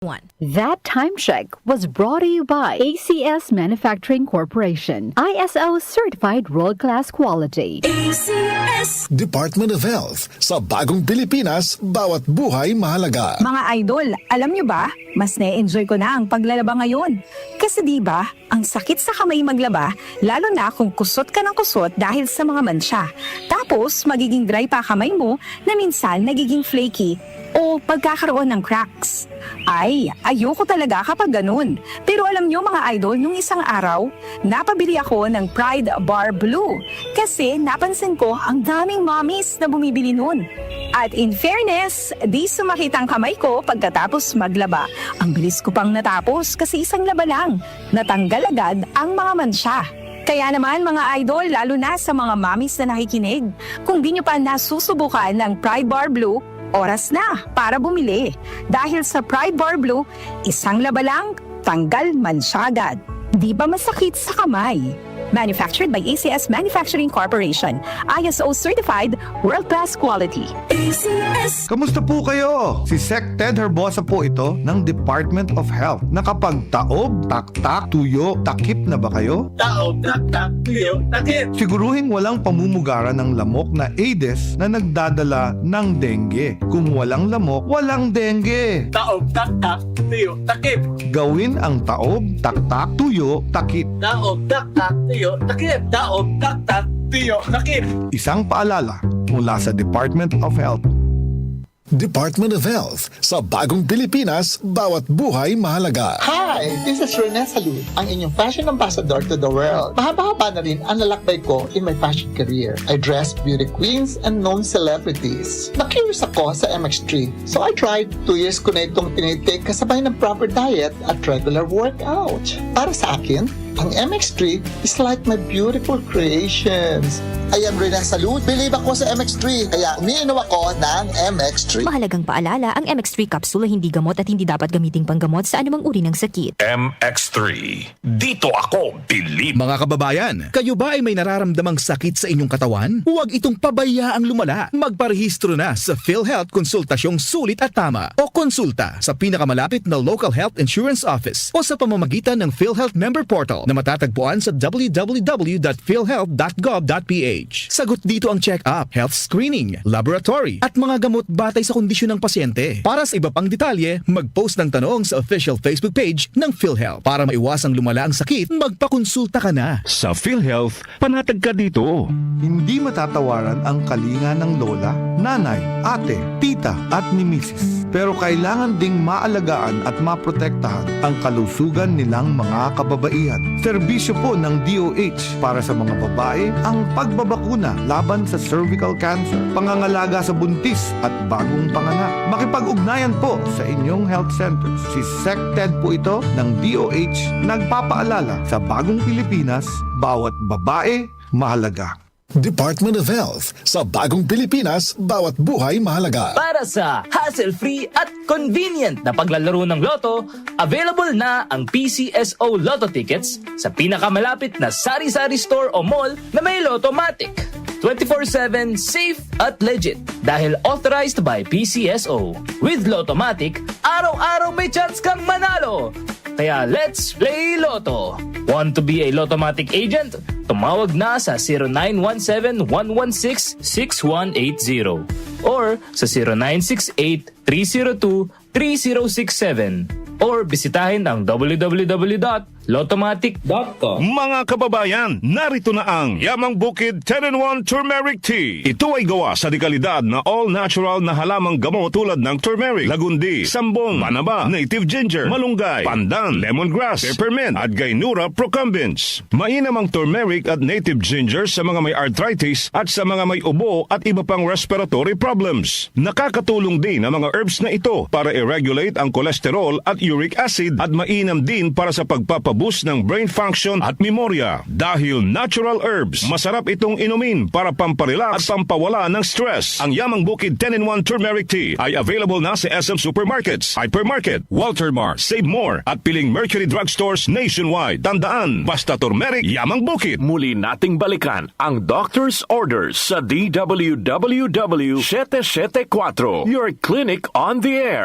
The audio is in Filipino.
That time check was brought to you by ACS Manufacturing Corporation, ISO certified world-class quality. ACS Department of Health. Sa bagong Pilipinas, bawat buhay mahalaga. Mga idol, alam nyo ba, mas na-enjoy ko na ang paglalaba ngayon. Kasi di ba, ang sakit sa kamay maglaba, lalo na kung kusot ka ng kusot dahil sa mga mansya. Tapos, magiging dry pa kamay mo na minsan nagiging flaky o pagkakaroon ng cracks. Ay, ayoko talaga kapag ganun. Pero alam nyo mga idol, nung isang araw, napabili ako ng Pride Bar Blue. Kasi napansin ko ang daming mommies na bumibili nun. At in fairness, di sumakit ang kamay ko pagkatapos maglaba. Ang bilis ko pang natapos kasi isang laba lang. Natanggal agad ang mga mansya. Kaya naman mga idol, lalo na sa mga mommies na nakikinig, kung di nyo pa nasusubukan ng Pride Bar Blue, oras na para bumili. Dahil sa Pride Bar Blue, isang laba lang, tanggal mansya agad. Di ba masakit sa kamay? Manufactured by ACS Manufacturing Corporation, ISO certified, world-class quality. ACS Kamusta po kayo? Si Sec Ted Herbosa po ito ng Department of Health. Nakapagtaob, taktak, tuyo, takip na ba kayo? Taob, tak, tuyo, takip. Siguruhing walang pamumugara ng lamok na Aedes na nagdadala ng dengue. Kung walang lamok, walang dengue. Taob, tak, tuyo, takip. Gawin ang taob, taktak, tuyo, takip. Taob, tak, tuyo, takip. Taob, tak, tuyo, takip. Isang paalala mula sa Department of Health. Department of Health. Sa bagong Pilipinas, bawat buhay mahalaga. Hi! This is Rene Salud, ang inyong fashion ambassador to the world. Mahaba-haba na rin ang lalakbay ko in my fashion career. I dress beauty queens and known celebrities. Na-curious ako sa MX3, so I tried. 2 years ko na itong tinitake kasabay ng proper diet at regular workout. Para sa akin, ang MX3 is like my beautiful creations. I am Rene Salud. Believe ako sa MX3, kaya umiinom ako ng MX3. Mahalagang paalala, ang MX3 capsule ay hindi gamot at hindi dapat gamiting panggamot sa anumang uri ng sakit. MX3. Dito ako, believe. Mga kababayan, kayo ba ay may nararamdamang sakit sa inyong katawan? Huwag itong pabayaang lumala. Magparehistro na sa PhilHealth Konsultasyong Sulit at Tama o konsulta sa pinakamalapit na local health insurance office o sa pamamagitan ng PhilHealth Member Portal na matatagpuan sa www.philhealth.gov.ph. Sagot dito ang check-up, health screening, laboratory at mga gamot batay sa kondisyon ng pasyente. Para sa iba pang detalye, mag-post ng tanong sa official Facebook page ng PhilHealth. Para maiwasang lumala ang sakit, magpakonsulta ka na. Sa PhilHealth, panatag ka dito. Hindi matatawaran ang kalinga ng lola, nanay, ate, tita at ni misis. Pero kailangan ding maalagaan at maprotektahan ang kalusugan nilang mga kababaihan. Serbisyo po ng DOH para sa mga babae ang pagbabakuna laban sa cervical cancer, pangangalaga sa buntis at bagong panganak. Makipag-ugnayan po sa inyong health centers. Si Sec Ted po ito ng DOH nagpapaalala sa bagong Pilipinas, bawat babae mahalaga. Department of Health. Sa bagong Pilipinas, bawat buhay mahalaga. Para sa hassle-free at convenient na paglalaro ng loto, available na ang PCSO Lotto tickets sa pinakamalapit na sari-sari store o mall na may Lottomatic. 24/7 safe at legit dahil authorized by PCSO. With Lottomatic, araw-araw may chance kang manalo. Kaya let's play Lotto. Want to be a Lottomatic agent? Tumawag na sa 0917-116-6180 or sa 0968-302-3067 or bisitahin ang www.lottomatic.com. Mga kababayan, narito na ang Yamang Bukid 10-in-1 Turmeric Tea. Ito ay gawa sa dekalidad na all-natural na halamang gamot tulad ng turmeric, lagundi, sambong, panaba, native ginger, malunggay, pandan, lemongrass, peppermint, at gaynura procumbens. Mainam ang turmeric at native ginger sa mga may arthritis at sa mga may ubo at iba pang respiratory problems. Nakakatulong din ang mga herbs na ito para i-regulate ang cholesterol at uric acid at mainam din para sa pagpapaboost ng brain function at memorya. Dahil natural herbs, masarap itong inumin para pamparelax at pampawala ng stress. Ang Yamang Bukid 10-in-1 Turmeric Tea ay available na sa SM Supermarkets, Hypermarket, Walter Mart, Save More at piling Mercury Drugstores nationwide. Tandaan, basta turmeric, Yamang Bukid. Muli nating balikan ang doctor's orders sa DWWW 774, your clinic on the air.